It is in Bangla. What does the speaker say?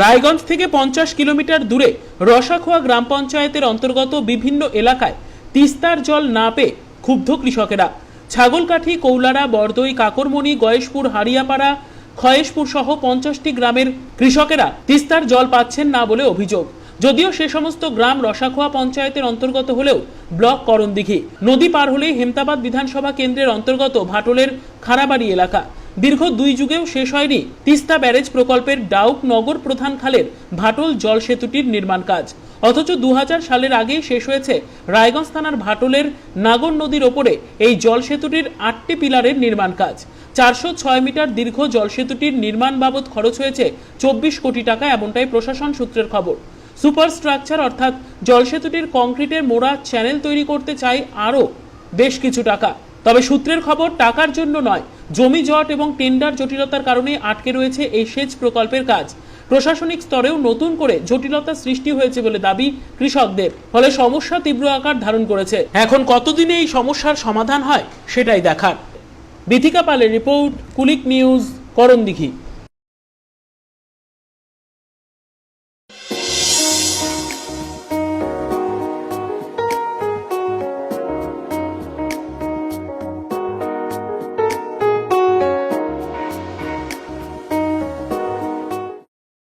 রায়গঞ্জ থেকে 50 কিলোমিটার দূরে রসাখোয়া গ্রাম পঞ্চায়েতের অন্তর্গত বিভিন্ন এলাকায় তিস্তার জল না পেয়ে ক্ষুব্ধ কৃষকেরা। ছাগলকাঠি, কৌলারা, বরদই, কাকরমণি, গয়েশপুর, হারিয়াপাড়া, খয়েশপুর সহ 50টি গ্রামের কৃষকেরা তিস্তার জল পাচ্ছেন না বলে অভিযোগ। যদিও সে সমস্ত গ্রাম রসাখোয়া পঞ্চায়েতের অন্তর্গত হলেও ব্লক করণদিঘি। নদী পার হলেই হেমতাবাদ বিধানসভা কেন্দ্রের অন্তর্গত ভাটলের খারাবাড়ি এলাকা। দীর্ঘ 2 যুগেও শেষ হয়নি তিস্তা ব্যারেজ প্রকল্পের ডাউক নগর প্রধান খালের ভাটল জল সেতুটির নির্মাণ কাজ। অথচ 2000 সালের আগেই শেষ হয়েছে রায়গঞ্জ থানার ভাটলের নাগর নদীর ওপরে এই জল সেতুটির 8টি পিলারের নির্মাণ কাজ। 406 মিটার দীর্ঘ জল সেতুটির নির্মাণ বাবদ খরচ হয়েছে 24 কোটি টাকা, এমনটাই প্রশাসন সূত্রের খবর। সুপার স্ট্রাকচার অর্থাৎ জল সেতুটির কংক্রিটের মোড়া চ্যানেল তৈরি করতে চাই আরও বেশ কিছু টাকা। তবে সূত্রের খবর টাকার জন্য নয়, জমি জট এবং টেন্ডার জটিলতার কারণে আটকে রয়েছে এই সেচ প্রকল্পের কাজ। প্রশাসনিক স্তরেও নতুন করে জটিলতা সৃষ্টি হয়েছে বলে দাবি কৃষকদের। ফলে সমস্যা তীব্র আকার ধারণ করেছে। এখন কতদিনে এই সমস্যার সমাধান হয় সেটাই দেখার। বিথিকা পালের রিপোর্ট, কুলিক নিউজ, করণদিঘি।